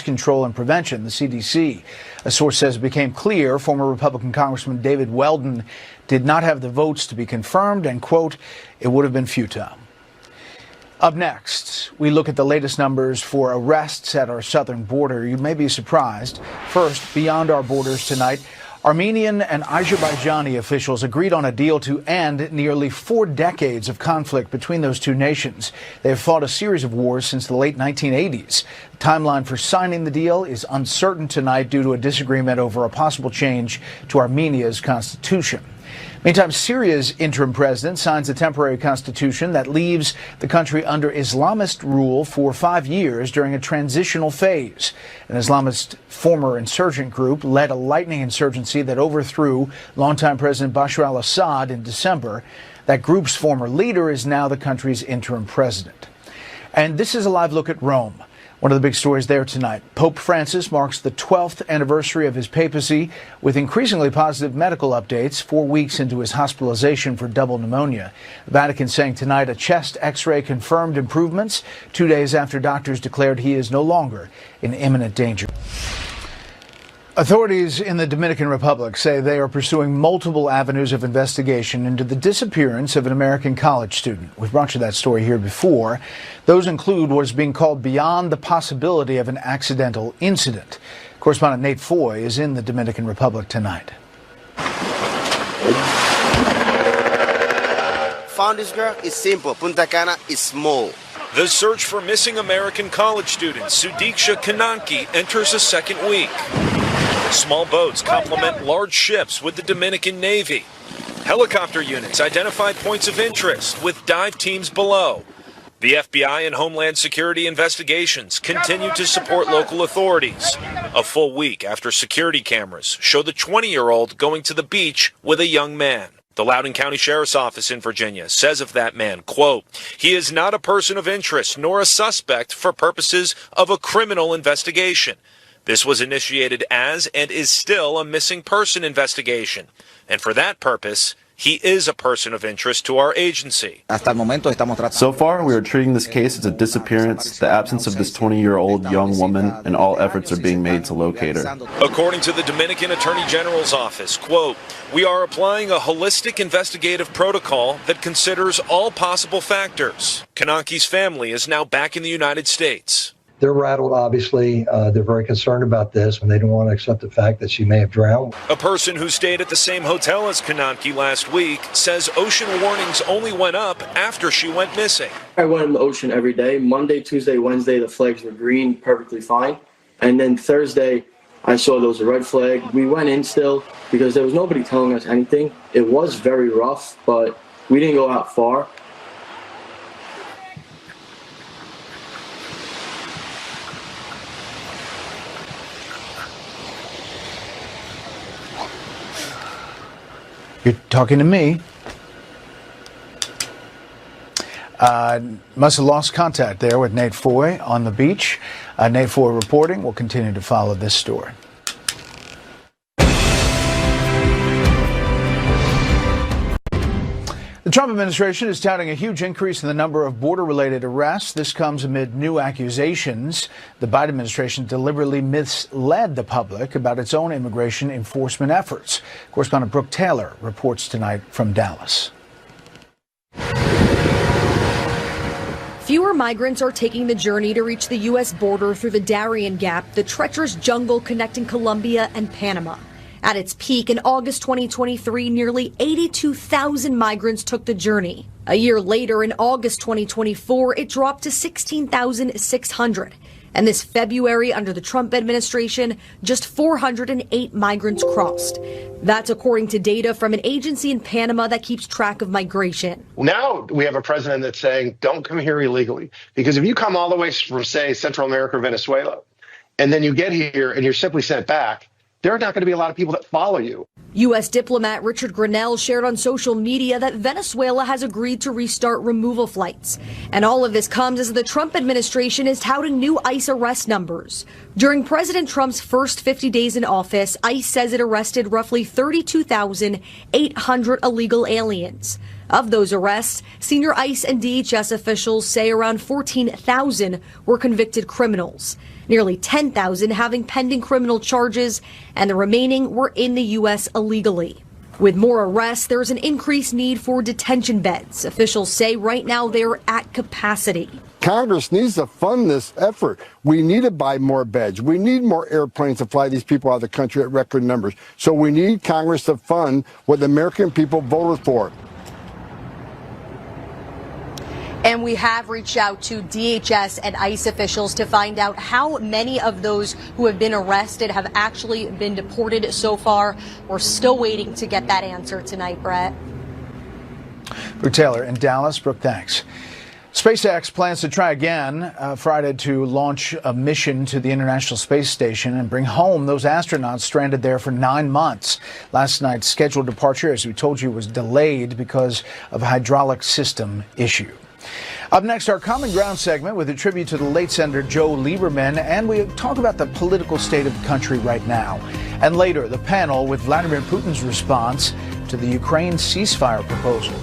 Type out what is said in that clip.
Control and Prevention, the CDC. A source says it became clear former Republican Congressman David Weldon did not have the votes to be confirmed and, quote, it would have been futile. Up next, we look at the latest numbers for arrests at our southern border. You may be surprised. First, beyond our borders tonight, Armenian and Azerbaijani officials agreed on a deal to end nearly 4 decades of conflict between those two nations. They have fought a series of wars since the late 1980s. The timeline for signing the deal is uncertain tonight due to a disagreement over a possible change to Armenia's constitution. Meantime, Syria's interim president signs a temporary constitution that leaves the country under Islamist rule for 5 years during a transitional phase. An Islamist former insurgent group led a lightning insurgency that overthrew longtime President Bashar al-Assad in December. That group's former leader is now the country's interim president. And this is a live look at Rome. One of the big stories there tonight. Pope Francis marks the 12th anniversary of his papacy with increasingly positive medical updates 4 weeks into his hospitalization for double pneumonia. The Vatican saying tonight a chest x-ray confirmed improvements 2 days after doctors declared he is no longer in imminent danger. Authorities in the Dominican Republic say they are pursuing multiple avenues of investigation into the disappearance of an American college student. We've brought you that story here before. Those include what is being called beyond the possibility of an accidental incident. Correspondent Nate Foy is in the Dominican Republic tonight. Found this girl is simple. Punta Cana is small. The search for missing American college student Sudiksha Kananki enters a second week. Small boats complement large ships with the Dominican Navy. Helicopter units identify points of interest with dive teams below. The FBI and Homeland Security investigations continue to support local authorities. A full week after security cameras show the 20-year-old going to the beach with a young man. The Loudoun County Sheriff's Office in Virginia says of that man, quote, he is not a person of interest nor a suspect for purposes of a criminal investigation. This was initiated as and is still a missing person investigation. And for that purpose, he is a person of interest to our agency. So far, we are treating this case as a disappearance, the absence of this 20-year-old young woman, and all efforts are being made to locate her. According to the Dominican Attorney General's office, quote, we are applying a holistic investigative protocol that considers all possible factors. Kananki's family is now back in the United States. They're rattled, obviously. They're very concerned about this, and they don't want to accept the fact that she may have drowned. A person who stayed at the same hotel as Kananki last week says ocean warnings only went up after she went missing. I went in the ocean every day. Monday, Tuesday, Wednesday, the flags were green, perfectly fine. And then Thursday, I saw there was a red flag. We went in still because there was nobody telling us anything. It was very rough, but we didn't go out far. You're talking to me. Must have lost contact there with Nate Foy on the beach. Nate Foy reporting. We'll continue to follow this story. The Trump administration is touting a huge increase in the number of border-related arrests. This comes amid new accusations. The Biden administration deliberately misled the public about its own immigration enforcement efforts. Correspondent Brooke Taylor reports tonight from Dallas. Fewer migrants are taking the journey to reach the U.S. border through the Darien Gap, the treacherous jungle connecting Colombia and Panama. At its peak in August 2023, nearly 82,000 migrants took the journey. A year later, in August 2024, it dropped to 16,600. And this February, under the Trump administration, just 408 migrants crossed. That's according to data from an agency in Panama that keeps track of migration. Now we have a president that's saying, don't come here illegally. Because if you come all the way from, say, Central America or Venezuela, and then you get here and you're simply sent back, there are not going to be a lot of people that follow you. U.S. diplomat Richard Grenell shared on social media that Venezuela has agreed to restart removal flights. And all of this comes as the Trump administration is touting new ICE arrest numbers. During President Trump's first 50 days in office, ICE says it arrested roughly 32,800 illegal aliens. Of those arrests, senior ICE and DHS officials say around 14,000 were convicted criminals. nearly 10,000 having pending criminal charges, and the remaining were in the U.S. illegally. With more arrests, there's an increased need for detention beds. Officials say right now they're at capacity. Congress needs to fund this effort. We need to buy more beds. We need more airplanes to fly these people out of the country at record numbers. So we need Congress to fund what the American people voted for. And we have reached out to DHS and ICE officials to find out how many of those who have been arrested have actually been deported so far. We're still waiting to get that answer tonight, Brett. Brooke Taylor in Dallas. Brooke, thanks. SpaceX plans to try again Friday to launch a mission to the International Space Station and bring home those astronauts stranded there for 9 months. Last night's scheduled departure, as we told you, was delayed because of a hydraulic system issue. Up next, our Common Ground segment with a tribute to the late Senator Joe Lieberman, and we talk about the political state of the country right now. And later, the panel with Vladimir Putin's response to the Ukraine ceasefire proposal.